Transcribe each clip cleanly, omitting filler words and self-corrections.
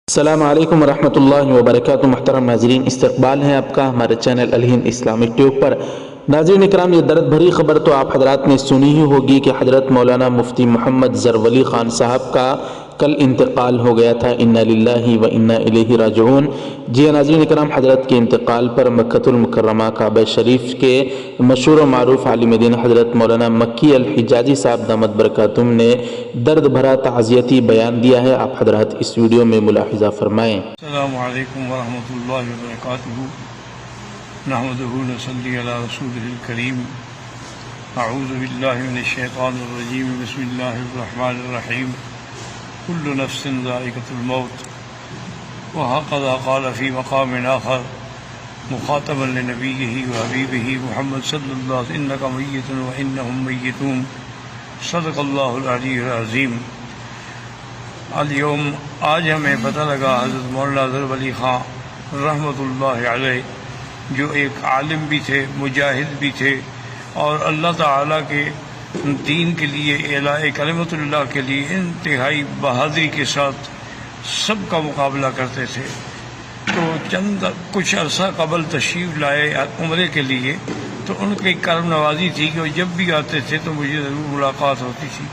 السلام علیکم ورحمۃ اللہ وبرکاتہ۔ محترم ناظرین، استقبال ہے آپ کا ہمارے چینل الہند اسلامک ٹیوب پر۔ ناظرین اکرام، یہ درد بھری خبر تو آپ حضرات نے سنی ہی ہوگی کہ حضرت مولانا مفتی محمد زرولی خان صاحب کا کل انتقال ہو گیا تھا۔ انا للہ و انا الیہ راجعون۔ جی ناظرین اکرام، حضرت کے انتقال پر مکۃ المکرمہ کعبہ شریف کے مشہور و معروف عالم دین حضرت مولانا مکی الحجازی صاحب دامت برکاتہم نے درد بھرا تعزیتی بیان دیا ہے۔ آپ حضرات اس ویڈیو میں ملاحظہ فرمائیں۔ السلام علیکم ورحمۃ اللہ وبرکاتہ۔ نحمدہ نصلی علی رسولہ الکریم۔ اعوذ باللہ من الشیطان الرجیم۔ بسم اللہ الرحمن الرحیم۔ کل نفس ذائقۃ الموت۔ وہکذا قال فی مقام آخر مخاطبا لنبیہ وحبیبہ محمد صلی اللہ علیہ وسلم، انک میت وانہم میتون۔ صدق اللہ العلی العظیم۔ اليوم آج ہمیں پتہ لگا حضرت مولانا زرولی خان رحمۃ اللہ علیہ، جو ایک عالم بھی تھے، مجاہد بھی تھے، اور اللہ تعالیٰ کے دین کے لیے، اعلاء کلمۃ اللہ کے لیے انتہائی بہادری کے ساتھ سب کا مقابلہ کرتے تھے۔ تو کچھ عرصہ قبل تشریف لائے عمرے کے لیے، تو ان کی کرم نوازی تھی کہ وہ جب بھی آتے تھے تو مجھے ضرور ملاقات ہوتی تھی۔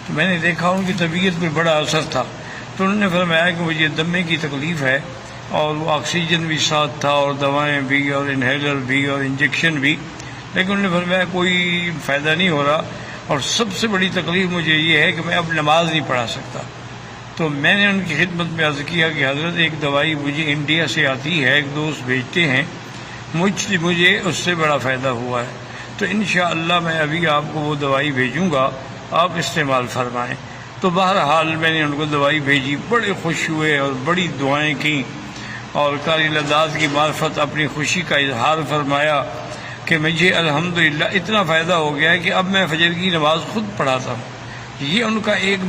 تو میں نے دیکھا ان کی طبیعت پہ بڑا اثر تھا، تو انہوں نے فرمایا کہ مجھے دمے کی تکلیف ہے، اور وہ آکسیجن بھی ساتھ تھا، اور دوائیں بھی، اور انہیلر بھی، اور انجیکشن بھی، لیکن انہوں نے فرمایا کوئی فائدہ نہیں ہو رہا، اور سب سے بڑی تکلیف مجھے یہ ہے کہ میں اب نماز نہیں پڑھا سکتا۔ تو میں نے ان کی خدمت میں عرض کیا کہ حضرت ایک دوائی مجھے انڈیا سے آتی ہے، ایک دوست بھیجتے ہیں، مجھے اس سے بڑا فائدہ ہوا ہے، تو انشاءاللہ میں ابھی آپ کو وہ دوائی بھیجوں گا، آپ استعمال فرمائیں۔ تو بہرحال میں نے ان کو دوائی بھیجی، بڑے خوش ہوئے اور بڑی دعائیں کیں، اور قاری لداد کی معرفت اپنی خوشی کا اظہار فرمایا کہ مجھے الحمدللہ اتنا فائدہ ہو گیا ہے کہ اب میں فجر کی نماز خود پڑھاتا ہوں۔ یہ ان کا ایک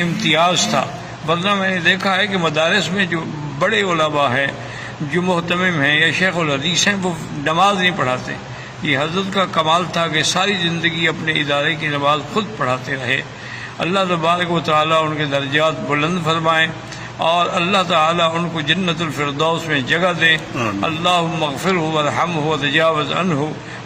امتیاز تھا، ورنہ میں نے دیکھا ہے کہ مدارس میں جو بڑے علماء ہیں، جو محتمم ہیں یا شیخ الحدیث ہیں، وہ نماز نہیں پڑھاتے۔ یہ حضرت کا کمال تھا کہ ساری زندگی اپنے ادارے کی نماز خود پڑھاتے رہے۔ اللہ تبارک و تعالیٰ ان کے درجات بلند فرمائیں، اور اللہ تعالیٰ ان کو جنت الفردوس میں جگہ دے۔ اللہم اغفرہ وارحمہ وتجاوز عنہ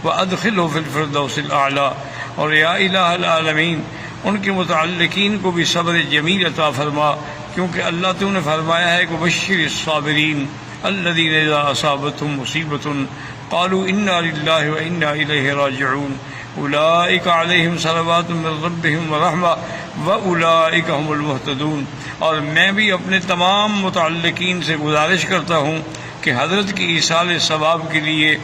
وادخلہ فی الفردوس الاعلیٰ۔ اور یا الہ العالمین، ان کے متعلقین کو بھی صبر جمیل عطا فرما، کیونکہ اللہ تو نے فرمایا ہے کہ بشر الصابرین الذین اذا اصابتهم مصیبۃ قالوا انا للہ وانا الیہ راجعون اولئک علیہم صلوات من ربہم ورحمہ واولئک هم المہتدون۔ اور میں بھی اپنے تمام متعلقین سے گزارش کرتا ہوں کہ حضرت کی ایصال ثواب کے لیے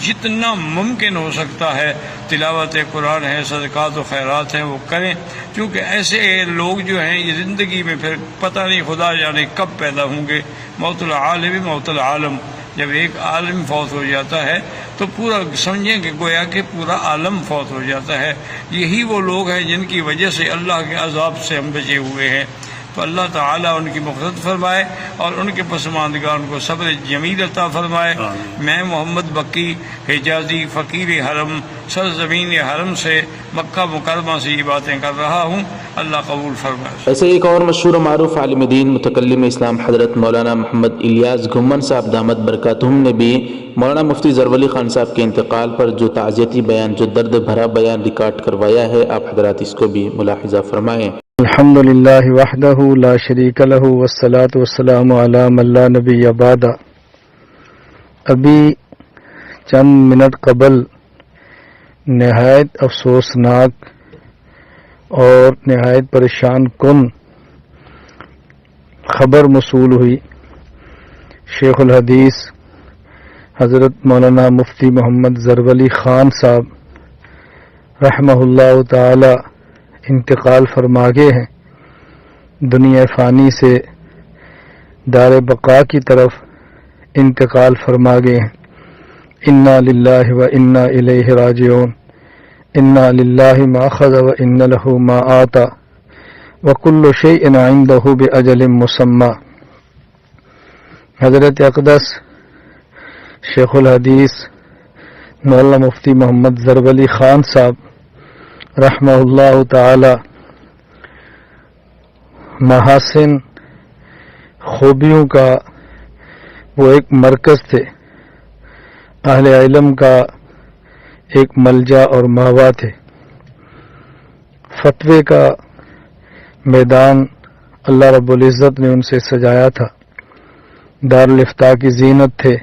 جتنا ممکن ہو سکتا ہے، تلاوت قرآن ہے، صدقات و خیرات ہیں، وہ کریں، کیونکہ ایسے لوگ جو ہیں یہ زندگی میں پھر پتہ نہیں خدا جانے کب پیدا ہوں گے۔ موت العالم موت العالم، جب ایک عالم فوت ہو جاتا ہے تو پورا سمجھیں کہ گویا کہ پورا عالم فوت ہو جاتا ہے۔ یہی وہ لوگ ہیں جن کی وجہ سے اللہ کے عذاب سے ہم بچے ہوئے ہیں۔ تو اللہ تعالیٰ ان کی مغفرت فرمائے، اور ان کے پسماندگان کو صبر جمیل عطا فرمائے۔ میں محمد بکی حجازی فقیر حرم سرزمین حرم سے مکہ مکرمہ سے یہ باتیں کر رہا ہوں، اللہ قبول فرمائے۔ ایسے ایک اور مشہور و معروف عالم دین متکلم اسلام حضرت مولانا محمد الیاس گھمن صاحب دامت برکاتہم نے بھی مولانا مفتی زرولی خان صاحب کے انتقال پر جو تعزیتی بیان، جو درد بھرا بیان ریکارڈ کروایا ہے، آپ حضرات اس کو بھی ملاحظہ فرمائیں۔ الحمد للہ وحدہ لا شریک لہ والصلاة والسلام علی من لا نبی بعد۔ ابھی چند منٹ قبل نہایت افسوسناک اور نہایت پریشان کن خبر موصول ہوئی۔ شیخ الحدیث حضرت مولانا مفتی محمد زرولی خان صاحب رحمہ اللہ تعالی انتقال فرما گئے ہیں، دنیا فانی سے دار بقا کی طرف انتقال فرما گئے ہیں۔ انا للہ و انا الیہ راجعون۔ انا للہ ما اخذ و ان لہ ما آتا وکل شیء عندہ باجل مسمی۔ حضرت اقدس شیخ الحدیث مولانا مفتی محمد زرولی خان صاحب رحمہ اللہ تعالی محاسن خوبیوں کا وہ ایک مرکز تھے، اہل علم کا ایک ملجا اور ماوا تھے، فتوے کا میدان اللہ رب العزت نے ان سے سجایا تھا، دارالافتاء کی زینت تھے،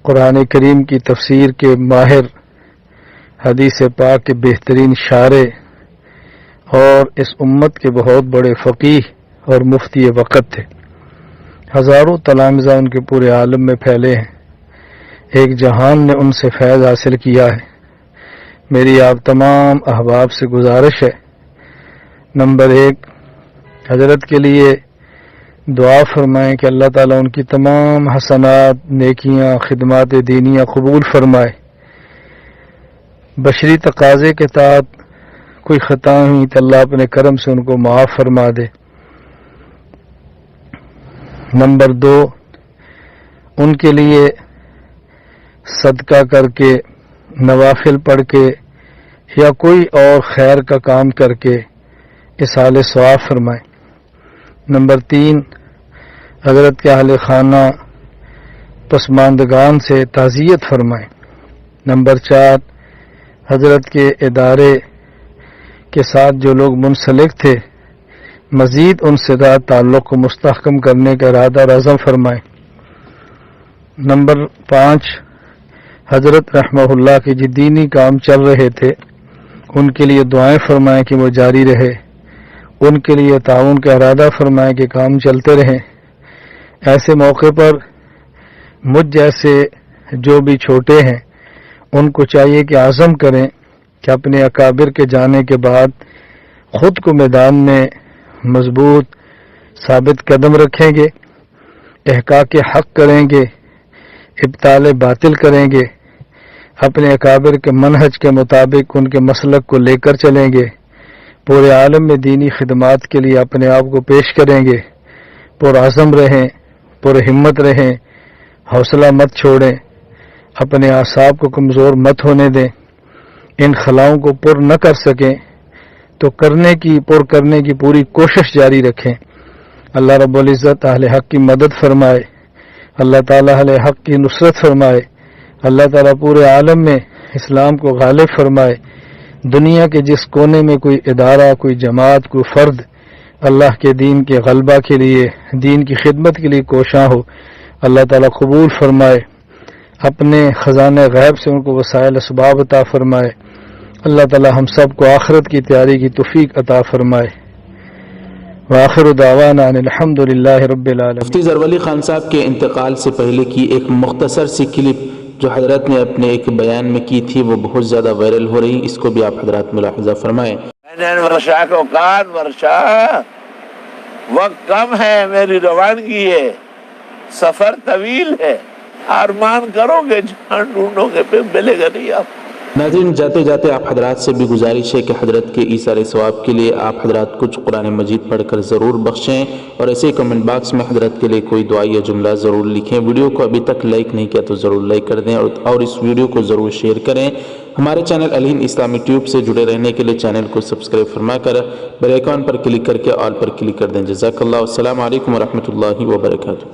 قرآن کریم کی تفسیر کے ماہر، حدیث پاک کے بہترین شارح اور اس امت کے بہت بڑے فقیہ اور مفتی وقت تھے۔ ہزاروں تلامذہ ان کے پورے عالم میں پھیلے ہیں، ایک جہان نے ان سے فیض حاصل کیا ہے۔ میری آپ تمام احباب سے گزارش ہے، نمبر 1 حضرت کے لیے دعا فرمائیں کہ اللہ تعالیٰ ان کی تمام حسنات، نیکیاں، خدمات دینیاں قبول فرمائے، بشری تقاضے کے تحت کوئی خطا ہوئی تو اللہ اپنے کرم سے ان کو معاف فرما دے۔ نمبر 2 ان کے لیے صدقہ کر کے، نوافل پڑھ کے یا کوئی اور خیر کا کام کر کے اصحال ثواب فرمائیں۔ نمبر 3 حضرت کے اہل خانہ پسماندگان سے تعزیت فرمائیں۔ نمبر 4 حضرت کے ادارے کے ساتھ جو لوگ منسلک تھے مزید ان سے تعلق کو مستحکم کرنے کا ارادہ اور عزم فرمائیں۔ نمبر 5 حضرت رحمہ اللہ کے جو دینی کام چل رہے تھے ان کے لیے دعائیں فرمائیں کہ وہ جاری رہے، ان کے لیے تعاون کا ارادہ فرمائیں کہ کام چلتے رہیں۔ ایسے موقع پر مجھ جیسے جو بھی چھوٹے ہیں ان کو چاہیے کہ عزم کریں کہ اپنے اکابر کے جانے کے بعد خود کو میدان میں مضبوط ثابت قدم رکھیں گے، احقاق حق کریں گے، ابطال باطل کریں گے، اپنے اکابر کے منہج کے مطابق ان کے مسلک کو لے کر چلیں گے، پورے عالم میں دینی خدمات کے لیے اپنے آپ کو پیش کریں گے، پرعزم رہیں، پرہمت رہیں، حوصلہ مت چھوڑیں، اپنے اعصاب کو کمزور مت ہونے دیں، ان خلاؤں کو پر نہ کر سکیں تو پر کرنے کی پوری کوشش جاری رکھیں۔ اللہ رب العزت اہل حق کی مدد فرمائے، اللہ تعالیٰ اہل حق کی نصرت فرمائے، اللہ تعالیٰ پورے عالم میں اسلام کو غالب فرمائے، دنیا کے جس کونے میں کوئی ادارہ، کوئی جماعت، کوئی فرد اللہ کے دین کے غلبہ کے لیے، دین کی خدمت کے لیے کوشاں ہو، اللہ تعالیٰ قبول فرمائے، اپنے خزانہ غیب سے ان کو وسائل اسباب عطا فرمائے، اللہ تعالیٰ ہم سب کو آخرت کی تیاری کی توفیق عطا فرمائے۔ وآخر دعوانا ان الحمد للہ رب العالمین۔ مفتی ظرف علی خان صاحب کے انتقال سے پہلے کی ایک مختصر سی کلپ جو حضرت نے اپنے ایک بیان میں کی تھی وہ بہت زیادہ وائرل ہو رہی، اس کو بھی آپ حضرات ملاحظہ فرمائیں۔ ورشا کو کان ورشا وقت کم ہے، میری روانگی ہے، سفر طویل ہے، ارمان کرو گے جہاں ڈھونڈو گے پھر ملے گا نہیں آپ۔ ناظرین جاتے جاتے آپ حضرات سے بھی گزارش ہے کہ حضرت کے ایثار ثواب کے لیے آپ حضرات کچھ قرآن مجید پڑھ کر ضرور بخشیں اور ایسے کمنٹ باکس میں حضرت کے لیے کوئی دعا یا جملہ ضرور لکھیں۔ ویڈیو کو ابھی تک لائک نہیں کیا تو ضرور لائک کر دیں اور اس ویڈیو کو ضرور شیئر کریں۔ ہمارے چینل الہند اسلامی ٹیوب سے جڑے رہنے کے لیے چینل کو سبسکرائب فرما کر بیل آئیکن پر کلک کر کے آل پر کلک کر دیں۔ جزاک اللہ، السلام علیکم ورحمۃ اللہ وبرکاتہ۔